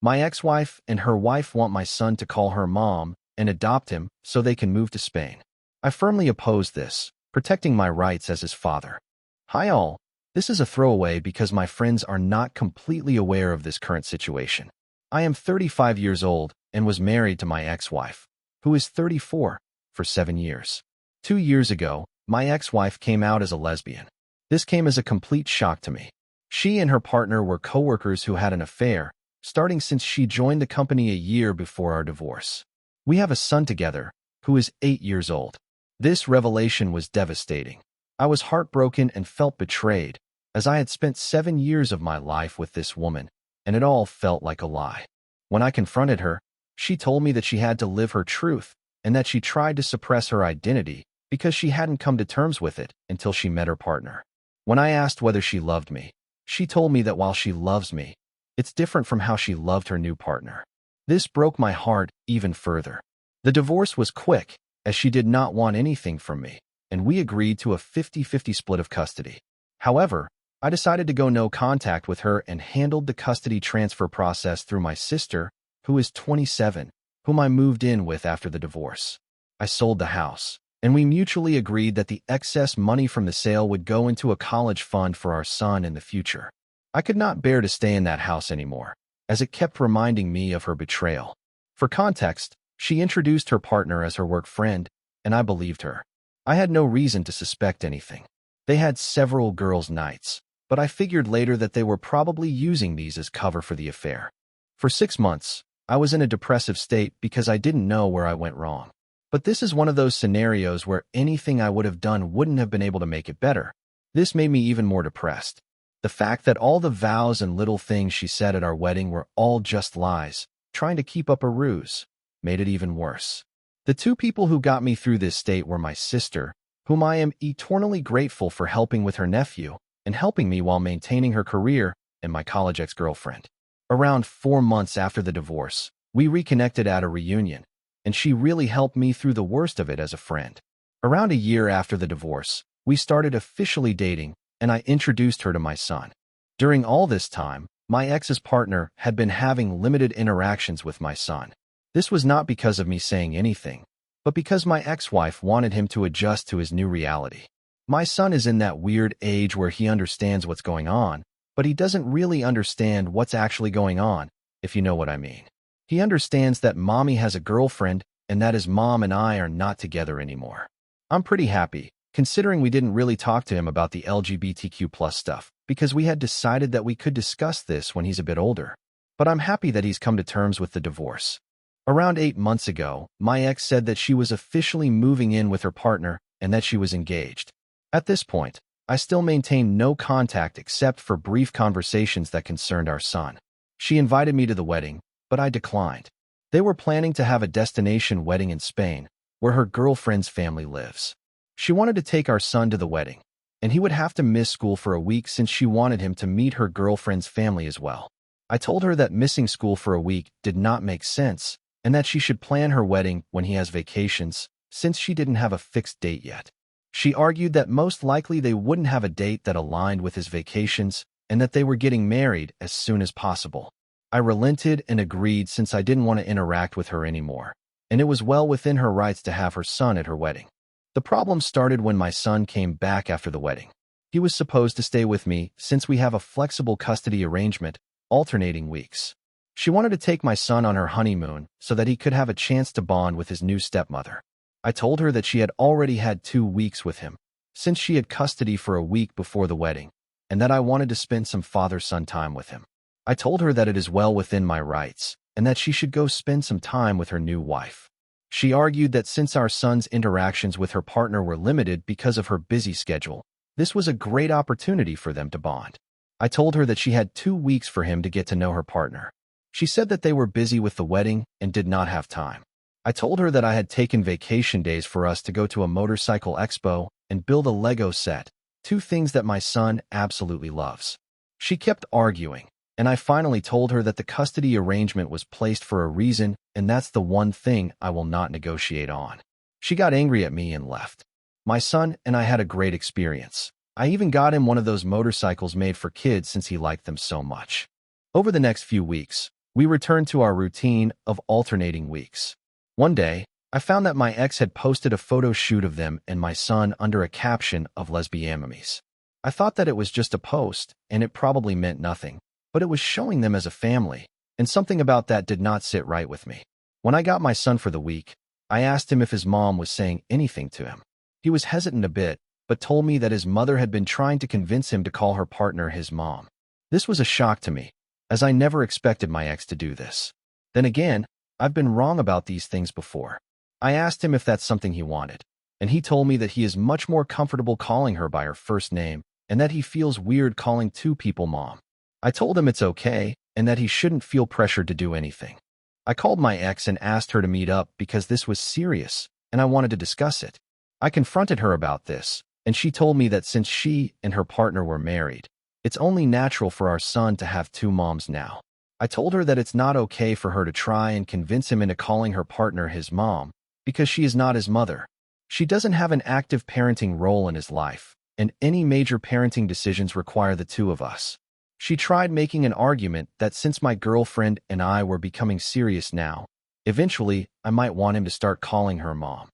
My ex-wife and her wife want my son to call her mom and adopt him so they can move to Spain. I firmly oppose this, protecting my rights as his father. Hi all, this is a throwaway because my friends are not completely aware of this current situation. I am 35 years old and was married to my ex-wife, who is 34, for 7 years. 2 years ago, my ex-wife came out as a lesbian. This came as a complete shock to me. She and her partner were co-workers who had an affair, starting since she joined the company a year before our divorce. We have a son together, who is 8 years old. This revelation was devastating. I was heartbroken and felt betrayed, as I had spent 7 years of my life with this woman, and it all felt like a lie. When I confronted her, she told me that she had to live her truth, and that she tried to suppress her identity because she hadn't come to terms with it until she met her partner. When I asked whether she loved me, she told me that while she loves me, it's different from how she loved her new partner. This broke my heart even further. The divorce was quick, as she did not want anything from me, and we agreed to a 50-50 split of custody. However, I decided to go no contact with her and handled the custody transfer process through my sister, who is 27, whom I moved in with after the divorce. I sold the house, and we mutually agreed that the excess money from the sale would go into a college fund for our son in the future. I could not bear to stay in that house anymore, as it kept reminding me of her betrayal. For context, she introduced her partner as her work friend, and I believed her. I had no reason to suspect anything. They had several girls' nights, but I figured later that they were probably using these as cover for the affair. For 6 months, I was in a depressive state because I didn't know where I went wrong. But this is one of those scenarios where anything I would have done wouldn't have been able to make it better. This made me even more depressed. The fact that all the vows and little things she said at our wedding were all just lies, trying to keep up a ruse, made it even worse. The two people who got me through this state were my sister, whom I am eternally grateful for helping with her nephew and helping me while maintaining her career, and my college ex-girlfriend. Around 4 months after the divorce, we reconnected at a reunion, and she really helped me through the worst of it as a friend. Around a year after the divorce, we started officially dating, and I introduced her to my son. During all this time, my ex's partner had been having limited interactions with my son. This was not because of me saying anything, but because my ex-wife wanted him to adjust to his new reality. My son is in that weird age where he understands what's going on, but he doesn't really understand what's actually going on, if you know what I mean. He understands that mommy has a girlfriend and that his mom and I are not together anymore. I'm pretty happy, considering we didn't really talk to him about the LGBTQ+ stuff, because we had decided that we could discuss this when he's a bit older. But I'm happy that he's come to terms with the divorce. Around 8 months ago, my ex said that she was officially moving in with her partner and that she was engaged. At this point, I still maintained no contact except for brief conversations that concerned our son. She invited me to the wedding, but I declined. They were planning to have a destination wedding in Spain, where her girlfriend's family lives. She wanted to take our son to the wedding, and he would have to miss school for a week since she wanted him to meet her girlfriend's family as well. I told her that missing school for a week did not make sense, and that she should plan her wedding when he has vacations, since she didn't have a fixed date yet. She argued that most likely they wouldn't have a date that aligned with his vacations, and that they were getting married as soon as possible. I relented and agreed since I didn't want to interact with her anymore, and it was well within her rights to have her son at her wedding. The problem started when my son came back after the wedding. He was supposed to stay with me since we have a flexible custody arrangement, alternating weeks. She wanted to take my son on her honeymoon so that he could have a chance to bond with his new stepmother. I told her that she had already had 2 weeks with him, since she had custody for a week before the wedding, and that I wanted to spend some father-son time with him. I told her that it is well within my rights, and that she should go spend some time with her new wife. She argued that since our son's interactions with her partner were limited because of her busy schedule, this was a great opportunity for them to bond. I told her that she had 2 weeks for him to get to know her partner. She said that they were busy with the wedding and did not have time. I told her that I had taken vacation days for us to go to a motorcycle expo and build a Lego set, 2 things that my son absolutely loves. She kept arguing, and I finally told her that the custody arrangement was placed for a reason, and that's the one thing I will not negotiate on. She got angry at me and left. My son and I had a great experience. I even got him one of those motorcycles made for kids since he liked them so much. Over the next few weeks, We returned to our routine of alternating weeks. One day, I found that my ex had posted a photo shoot of them and my son under a caption of lesbiamies. I thought that it was just a post, and it probably meant nothing, but it was showing them as a family, and something about that did not sit right with me. When I got my son for the week, I asked him if his mom was saying anything to him. He was hesitant a bit, but told me that his mother had been trying to convince him to call her partner his mom. This was a shock to me, as I never expected my ex to do this. Then again, I've been wrong about these things before. I asked him if that's something he wanted, and he told me that he is much more comfortable calling her by her first name and that he feels weird calling two people mom. I told him it's okay and that he shouldn't feel pressured to do anything. I called my ex and asked her to meet up because this was serious and I wanted to discuss it. I confronted her about this, and she told me that since she and her partner were married, it's only natural for our son to have two moms now. I told her that it's not okay for her to try and convince him into calling her partner his mom because she is not his mother. She doesn't have an active parenting role in his life, and any major parenting decisions require the two of us. She tried making an argument that since my girlfriend and I were becoming serious now, eventually I might want him to start calling her mom.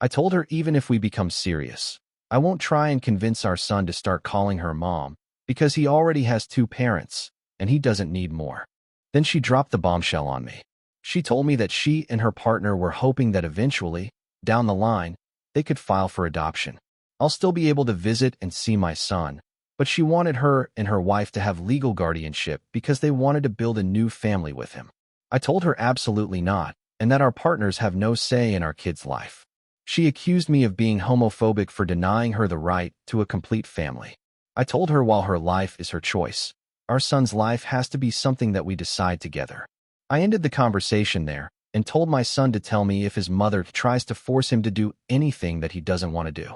I told her even if we become serious, I won't try and convince our son to start calling her mom because he already has two parents and he doesn't need more. Then she dropped the bombshell on me. She told me that she and her partner were hoping that eventually, down the line, they could file for adoption. I'll still be able to visit and see my son, but she wanted her and her wife to have legal guardianship because they wanted to build a new family with him. I told her absolutely not, and that our partners have no say in our kid's life. She accused me of being homophobic for denying her the right to a complete family. I told her while her life is her choice, our son's life has to be something that we decide together. I ended the conversation there and told my son to tell me if his mother tries to force him to do anything that he doesn't want to do.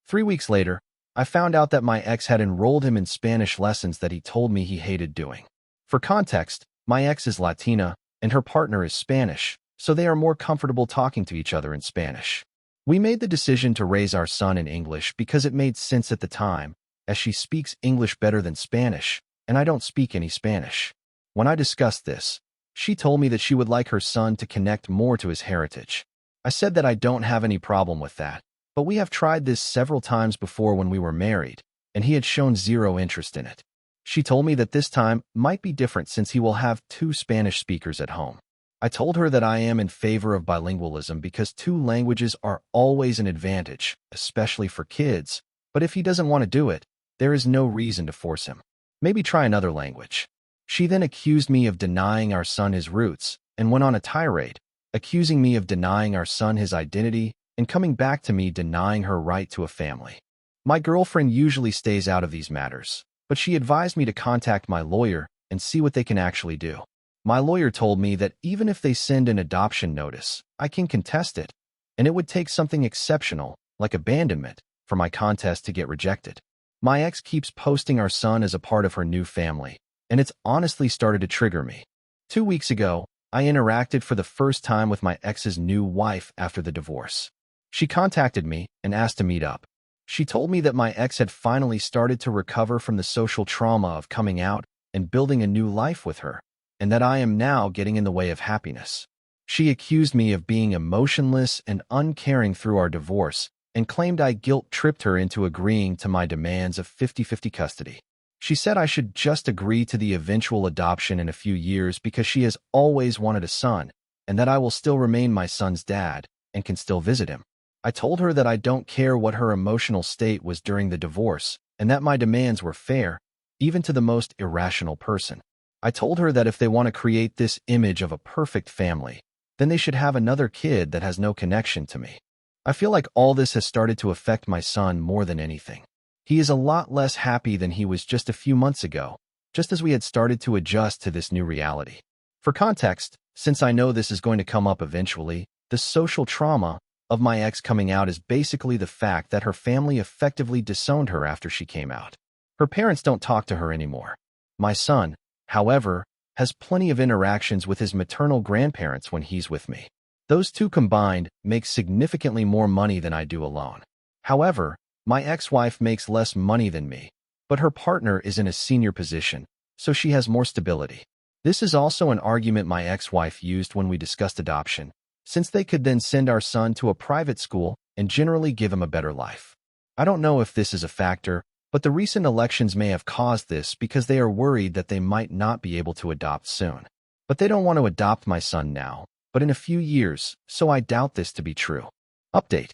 3 weeks later, I found out that my ex had enrolled him in Spanish lessons that he told me he hated doing. For context, my ex is Latina and her partner is Spanish, so they are more comfortable talking to each other in Spanish. We made the decision to raise our son in English because it made sense at the time, as she speaks English better than Spanish, and I don't speak any Spanish. When I discussed this, she told me that she would like her son to connect more to his heritage. I said that I don't have any problem with that, but we have tried this several times before when we were married, and he had shown zero interest in it. She told me that this time might be different since he will have two Spanish speakers at home. I told her that I am in favor of bilingualism because two languages are always an advantage, especially for kids, but if he doesn't want to do it, there is no reason to force him. Maybe try another language. She then accused me of denying our son his roots and went on a tirade, accusing me of denying our son his identity and coming back to me denying her right to a family. My girlfriend usually stays out of these matters, but she advised me to contact my lawyer and see what they can actually do. My lawyer told me that even if they send an adoption notice, I can contest it, and it would take something exceptional, like abandonment, for my contest to get rejected. My ex keeps posting our son as a part of her new family, and it's honestly started to trigger me. 2 weeks ago, I interacted for the first time with my ex's new wife after the divorce. She contacted me and asked to meet up. She told me that my ex had finally started to recover from the social trauma of coming out and building a new life with her, and that I am now getting in the way of happiness. She accused me of being emotionless and uncaring through our divorce and claimed I guilt-tripped her into agreeing to my demands of 50-50 custody. She said I should just agree to the eventual adoption in a few years because she has always wanted a son, and that I will still remain my son's dad and can still visit him. I told her that I don't care what her emotional state was during the divorce and that my demands were fair, even to the most irrational person. I told her that if they want to create this image of a perfect family, then they should have another kid that has no connection to me. I feel like all this has started to affect my son more than anything. He is a lot less happy than he was just a few months ago, just as we had started to adjust to this new reality. For context, since I know this is going to come up eventually, the social trauma of my ex coming out is basically the fact that her family effectively disowned her after she came out. Her parents don't talk to her anymore. My son, however, has plenty of interactions with his maternal grandparents when he's with me. Those two combined make significantly more money than I do alone. However, my ex-wife makes less money than me, but her partner is in a senior position, so she has more stability. This is also an argument my ex-wife used when we discussed adoption, since they could then send our son to a private school and generally give him a better life. I don't know if this is a factor, but the recent elections may have caused this because they are worried that they might not be able to adopt soon. But they don't want to adopt my son now, but in a few years, so I doubt this to be true. Update.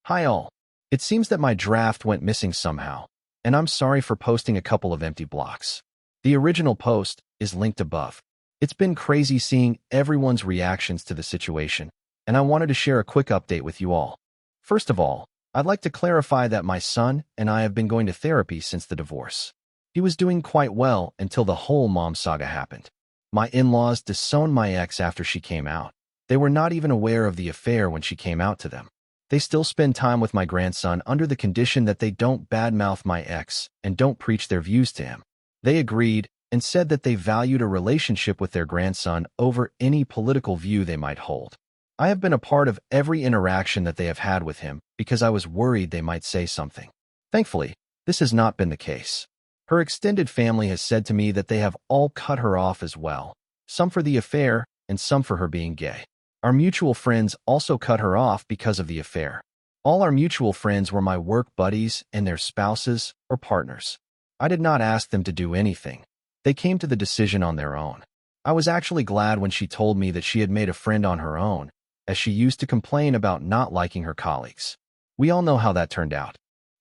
Hi all. It seems that my draft went missing somehow, and I'm sorry for posting a couple of empty blocks. The original post is linked above. It's been crazy seeing everyone's reactions to the situation, and I wanted to share a quick update with you all. First of all, I'd like to clarify that my son and I have been going to therapy since the divorce. He was doing quite well until the whole mom saga happened. My in-laws disowned my ex after she came out. They were not even aware of the affair when she came out to them. They still spend time with my grandson under the condition that they don't badmouth my ex and don't preach their views to him. They agreed and said that they valued a relationship with their grandson over any political view they might hold. I have been a part of every interaction that they have had with him because I was worried they might say something. Thankfully, this has not been the case. Her extended family has said to me that they have all cut her off as well, some for the affair and some for her being gay. Our mutual friends also cut her off because of the affair. All our mutual friends were my work buddies and their spouses or partners. I did not ask them to do anything. They came to the decision on their own. I was actually glad when she told me that she had made a friend on her own, as she used to complain about not liking her colleagues. We all know how that turned out.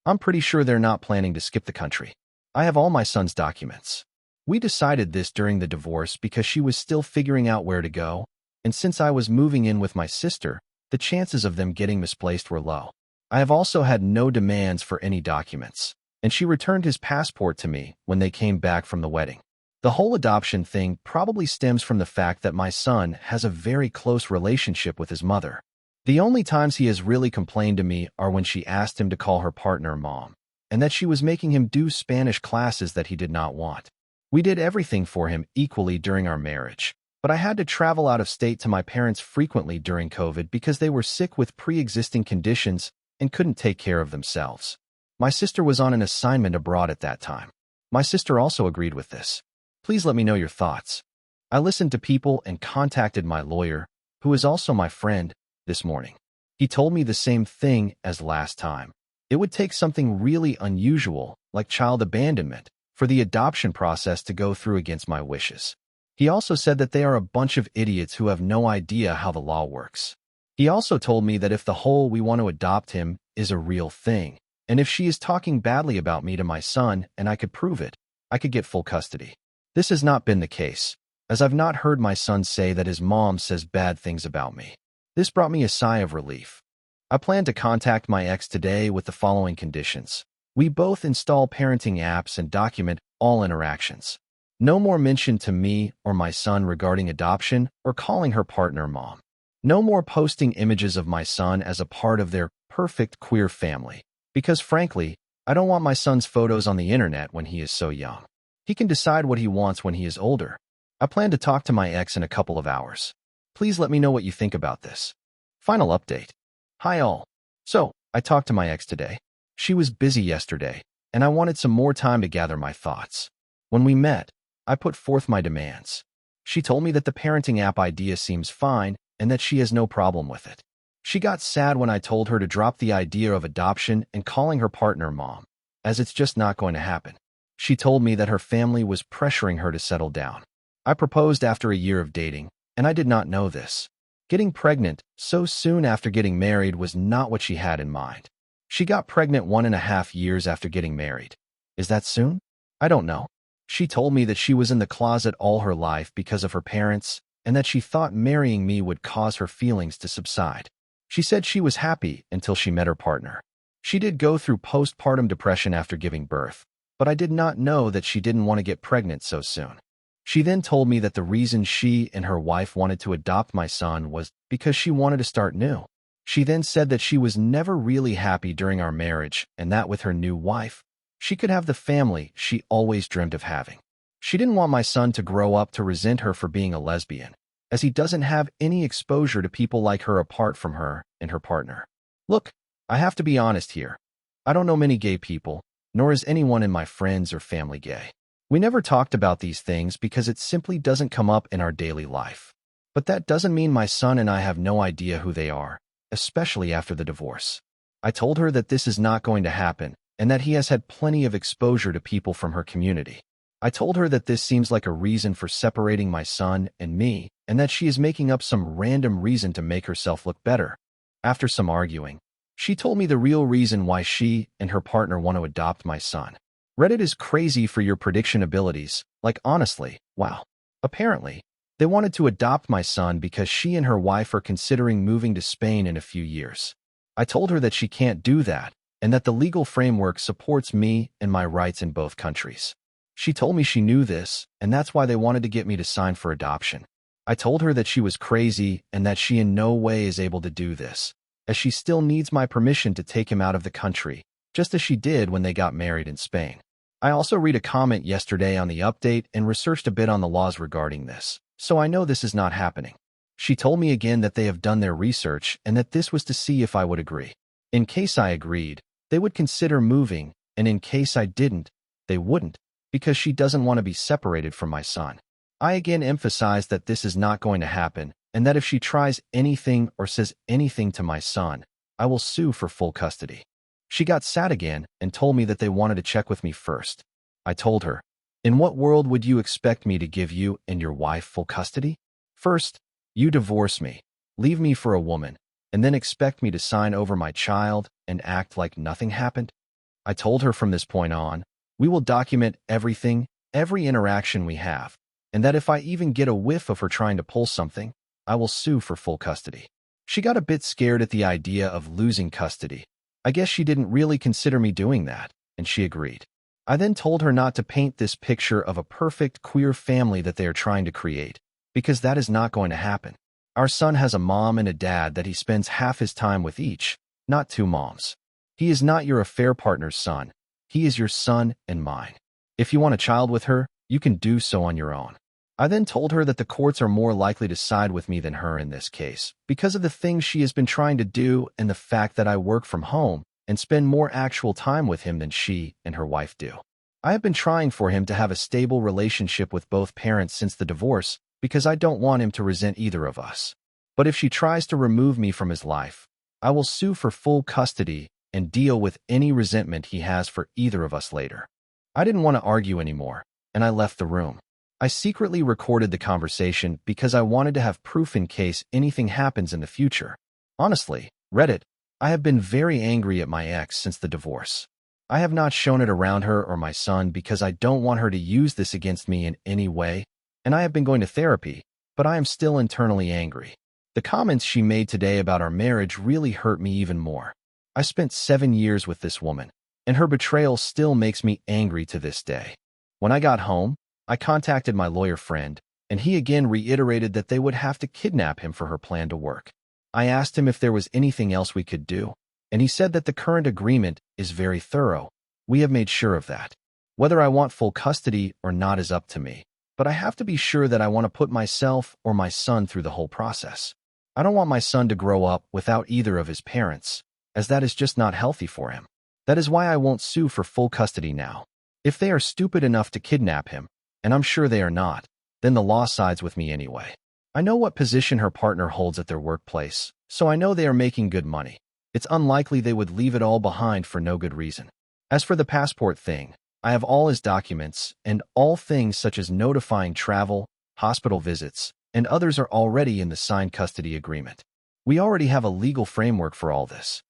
I'm pretty sure they're not planning to skip the country. I have all my son's documents. We decided this during the divorce because she was still figuring out where to go, and since I was moving in with my sister, the chances of them getting misplaced were low. I have also had no demands for any documents, and she returned his passport to me when they came back from the wedding. The whole adoption thing probably stems from the fact that my son has a very close relationship with his mother. The only times he has really complained to me are when she asked him to call her partner mom, and that she was making him do Spanish classes that he did not want. We did everything for him equally during our marriage, but I had to travel out of state to my parents frequently during COVID because they were sick with pre-existing conditions and couldn't take care of themselves. My sister was on an assignment abroad at that time. My sister also agreed with this. Please let me know your thoughts. I listened to people and contacted my lawyer, who is also my friend, this morning. He told me the same thing as last time. It would take something really unusual, like child abandonment, for the adoption process to go through against my wishes. He also said that they are a bunch of idiots who have no idea how the law works. He also told me that if the whole "we want to adopt him" is a real thing, and if she is talking badly about me to my son and I could prove it, I could get full custody. This has not been the case, as I've not heard my son say that his mom says bad things about me. This brought me a sigh of relief. I plan to contact my ex today with the following conditions. We both install parenting apps and document all interactions. No more mention to me or my son regarding adoption or calling her partner mom. No more posting images of my son as a part of their perfect queer family, because frankly, I don't want my son's photos on the internet when he is so young. He can decide what he wants when he is older. I plan to talk to my ex in a couple of hours. Please let me know what you think about this. Final update. Hi all. So, I talked to my ex today. She was busy yesterday, and I wanted some more time to gather my thoughts. When we met, I put forth my demands. She told me that the parenting app idea seems fine and that she has no problem with it. She got sad when I told her to drop the idea of adoption and calling her partner mom, as it's just not going to happen. She told me that her family was pressuring her to settle down. I proposed after a year of dating, and I did not know this. Getting pregnant so soon after getting married was not what she had in mind. She got pregnant 1.5 years after getting married. Is that soon? I don't know. She told me that she was in the closet all her life because of her parents and that she thought marrying me would cause her feelings to subside. She said she was happy until she met her partner. She did go through postpartum depression after giving birth, but I did not know that she didn't want to get pregnant so soon. She then told me that the reason she and her wife wanted to adopt my son was because she wanted to start new. She then said that she was never really happy during our marriage and that with her new wife, she could have the family she always dreamed of having. She didn't want my son to grow up to resent her for being a lesbian, as he doesn't have any exposure to people like her apart from her and her partner. Look, I have to be honest here. I don't know many gay people, nor is anyone in my friends or family gay. We never talked about these things because it simply doesn't come up in our daily life. But that doesn't mean my son and I have no idea who they are, especially after the divorce. I told her that this is not going to happen and that he has had plenty of exposure to people from her community. I told her that this seems like a reason for separating my son and me and that she is making up some random reason to make herself look better. After some arguing, she told me the real reason why she and her partner want to adopt my son. Reddit is crazy for your prediction abilities. Like, honestly, wow. Apparently, they wanted to adopt my son because she and her wife are considering moving to Spain in a few years. I told her that she can't do that and that the legal framework supports me and my rights in both countries. She told me she knew this, and that's why they wanted to get me to sign for adoption. I told her that she was crazy and that she in no way is able to do this, as she still needs my permission to take him out of the country, just as she did when they got married in Spain. I also read a comment yesterday on the update and researched a bit on the laws regarding this, so I know this is not happening. She told me again that they have done their research and that this was to see if I would agree. In case I agreed, they would consider moving, and in case I didn't, they wouldn't, because she doesn't want to be separated from my son. I again emphasized that this is not going to happen, and that if she tries anything or says anything to my son, I will sue for full custody. She got sad again and told me that they wanted to check with me first. I told her, in what world would you expect me to give you and your wife full custody? First, you divorce me, leave me for a woman, and then expect me to sign over my child and act like nothing happened? I told her from this point on, we will document everything, every interaction we have, and that if I even get a whiff of her trying to pull something, I will sue for full custody. She got a bit scared at the idea of losing custody. I guess she didn't really consider me doing that, and she agreed. I then told her not to paint this picture of a perfect queer family that they are trying to create, because that is not going to happen. Our son has a mom and a dad that he spends half his time with each, not two moms. He is not your affair partner's son. He is your son and mine. If you want a child with her, you can do so on your own. I then told her that the courts are more likely to side with me than her in this case, because of the things she has been trying to do and the fact that I work from home and spend more actual time with him than she and her wife do. I have been trying for him to have a stable relationship with both parents since the divorce because I don't want him to resent either of us. But if she tries to remove me from his life, I will sue for full custody and deal with any resentment he has for either of us later. I didn't want to argue anymore, and I left the room. I secretly recorded the conversation because I wanted to have proof in case anything happens in the future. Honestly, Reddit, I have been very angry at my ex since the divorce. I have not shown it around her or my son because I don't want her to use this against me in any way, and I have been going to therapy, but I am still internally angry. The comments she made today about our marriage really hurt me even more. I spent 7 years with this woman, and her betrayal still makes me angry to this day. When I got home, I contacted my lawyer friend, and he again reiterated that they would have to kidnap him for her plan to work. I asked him if there was anything else we could do, and he said that the current agreement is very thorough. We have made sure of that. Whether I want full custody or not is up to me, but I have to be sure that I want to put myself or my son through the whole process. I don't want my son to grow up without either of his parents, as that is just not healthy for him. That is why I won't sue for full custody now. If they are stupid enough to kidnap him, and I'm sure they are not, then the law sides with me anyway. I know what position her partner holds at their workplace, so I know they are making good money. It's unlikely they would leave it all behind for no good reason. As for the passport thing, I have all his documents, and all things such as notifying travel, hospital visits, and others are already in the signed custody agreement. We already have a legal framework for all this.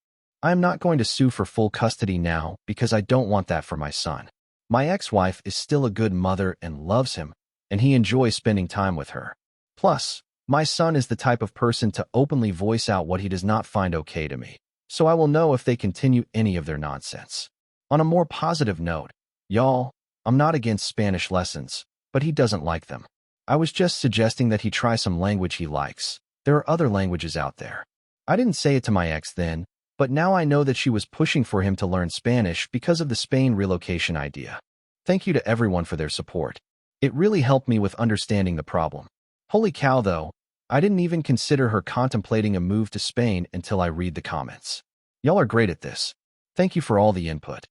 I am not going to sue for full custody now because I don't want that for my son. My ex-wife is still a good mother and loves him, and he enjoys spending time with her. Plus, my son is the type of person to openly voice out what he does not find okay to me, so I will know if they continue any of their nonsense. On a more positive note, y'all, I'm not against Spanish lessons, but he doesn't like them. I was just suggesting that he try some language he likes. There are other languages out there. I didn't say it to my ex then, but now I know that she was pushing for him to learn Spanish because of the Spain relocation idea. Thank you to everyone for their support. It really helped me with understanding the problem. Holy cow though, I didn't even consider her contemplating a move to Spain until I read the comments. Y'all are great at this. Thank you for all the input.